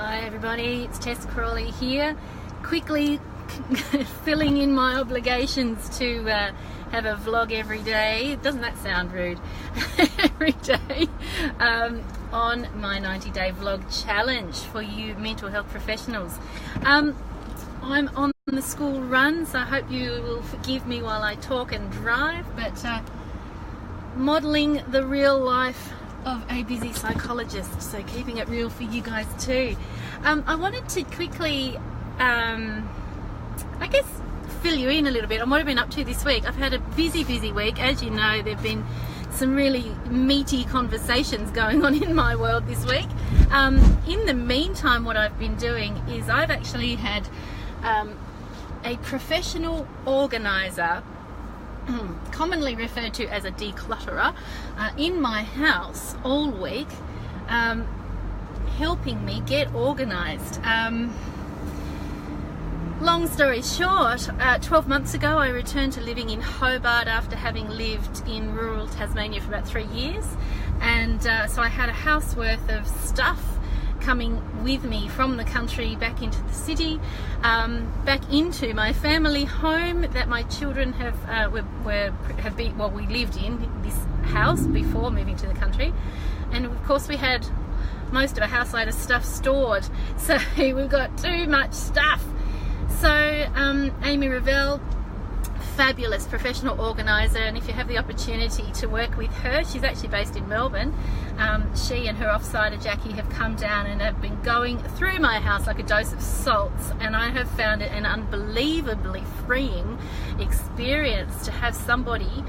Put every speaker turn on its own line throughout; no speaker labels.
Hi everybody, it's Tess Crawley here, quickly filling in my obligations to have a vlog every day. Doesn't that sound rude? Every day on my 90-day vlog challenge for you mental health professionals. I'm on the school run, so I hope you will forgive me while I talk and drive, but modelling the real life of a busy psychologist, so keeping it real for you guys too. I wanted to quickly I guess fill you in a little bit on what I've been up to this week. I've had a busy week. As you know, there have been some really meaty conversations going on in my world this week. In the meantime, what I've been doing is I've actually had a professional organizer, commonly referred to as a declutterer, in my house all week, helping me get organized. Long story short, 12 months ago I returned to living in Hobart after having lived in rural Tasmania for about 3 years, and so I had a house worth of stuff coming with me from the country back into the city, back into my family home that my children we lived in this house before moving to the country, and of course we had most of a houseload of stuff stored, so we've got too much stuff. So Amy Revell, fabulous professional organizer, and if you have the opportunity to work with her, she's actually based in Melbourne. She and her offsider Jackie have come down and have been going through my house like a dose of salts, and I have found it an unbelievably freeing experience to have somebody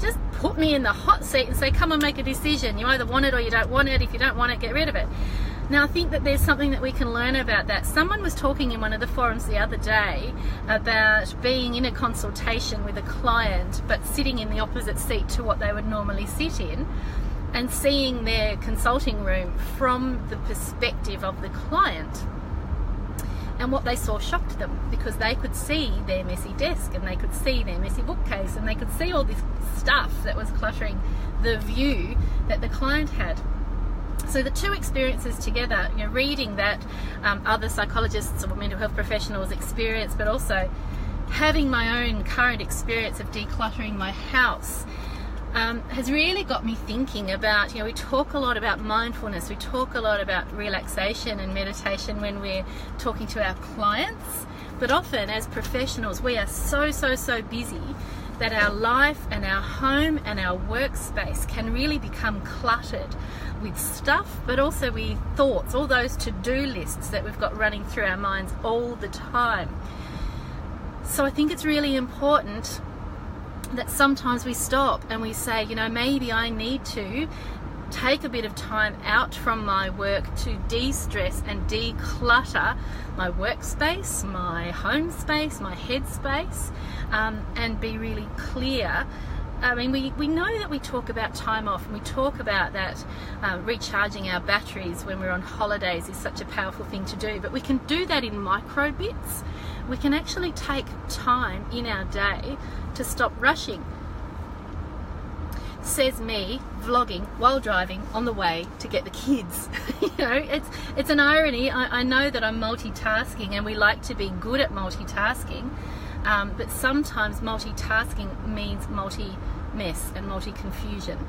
just put me in the hot seat and say, come on, make a decision. You either want it or you don't want it. If you don't want it, get rid of it. Now, I think that there's something that we can learn about that. Someone was talking in one of the forums the other day about being in a consultation with a client but sitting in the opposite seat to what they would normally sit in, and seeing their consulting room from the perspective of the client. And what they saw shocked them, because they could see their messy desk and they could see their messy bookcase and they could see all this stuff that was cluttering the view that the client had. So the two experiences together, you know, reading that other psychologists or mental health professionals experience, but also having my own current experience of decluttering my house, has really got me thinking about, you know, we talk a lot about mindfulness, we talk a lot about relaxation and meditation when we're talking to our clients, but often as professionals we are so busy that our life and our home and our workspace can really become cluttered with stuff, but also with thoughts, all those to-do lists that we've got running through our minds all the time. So I think it's really important that sometimes we stop and we say, you know, maybe I need to take a bit of time out from my work to de-stress and declutter my workspace, my home space, my head space, and be really clear. I mean, we know that we talk about time off, and we talk about that recharging our batteries when we're on holidays is such a powerful thing to do, but we can do that in micro bits. We can actually take time in our day to stop rushing. Says me, vlogging while driving on the way to get the kids. You know, it's an irony. I know that I'm multitasking, and we like to be good at multitasking, but sometimes multitasking means multi-mess and multi-confusion.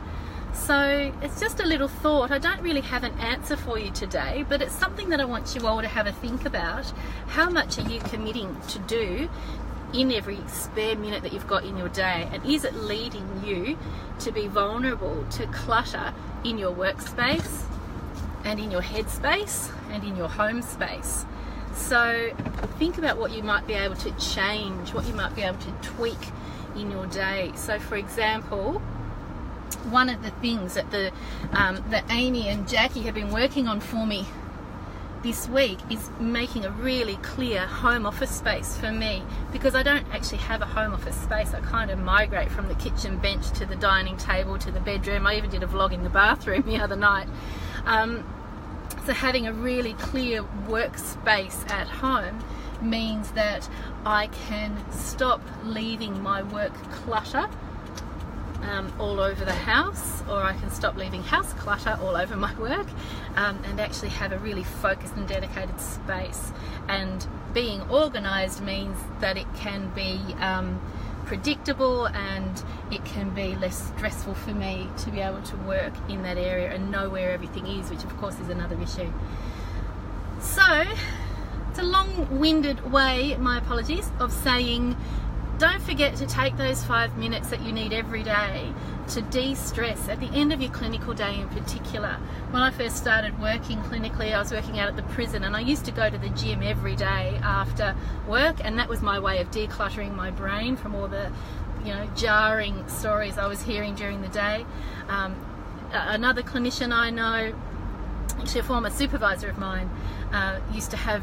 So it's just a little thought. I don't really have an answer for you today, but it's something that I want you all to have a think about. How much are you committing to do in every spare minute that you've got in your day, and is it leading you to be vulnerable to clutter in your workspace and in your headspace and in your home space? So think about what you might be able to change, what you might be able to tweak in your day. So for example, one of the things that that Amy and Jackie have been working on for me this week is making a really clear home office space for me, because I don't actually have a home office space. I kind of migrate from the kitchen bench to the dining table to the bedroom. I even did a vlog in the bathroom the other night. So having a really clear workspace at home means that I can stop leaving my work clutter all over the house, or I can stop leaving house clutter all over my work, and actually have a really focused and dedicated space. And being organised means that it can be predictable, and it can be less stressful for me to be able to work in that area and know where everything is, which of course is another issue. So it's a long-winded way, my apologies, of saying don't forget to take those 5 minutes that you need every day to de-stress at the end of your clinical day in particular. When I first started working clinically, I was working out at the prison, and I used to go to the gym every day after work, and that was my way of decluttering my brain from all the jarring stories I was hearing during the day. Another clinician I know, actually a former supervisor of mine, used to have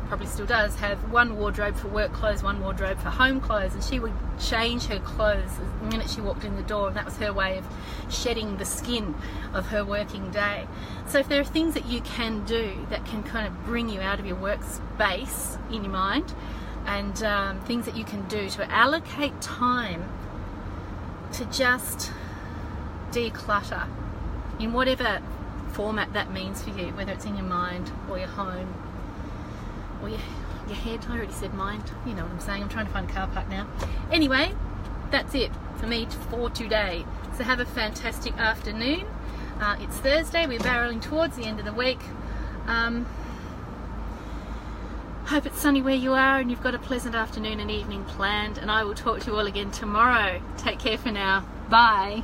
probably still does have one wardrobe for work clothes, one wardrobe for home clothes, and she would change her clothes the minute she walked in the door, and that was her way of shedding the skin of her working day. So if there are things that you can do that can kind of bring you out of your workspace in your mind, and things that you can do to allocate time to just declutter in whatever format that means for you, whether it's in your mind or your home or your head. I already said mind, you know what I'm saying. I'm trying to find a car park now. Anyway, that's it for me for today. So have a fantastic afternoon. It's Thursday, we're barreling towards the end of the week. Hope it's sunny where you are and you've got a pleasant afternoon and evening planned, and I will talk to you all again tomorrow. Take care for now. Bye.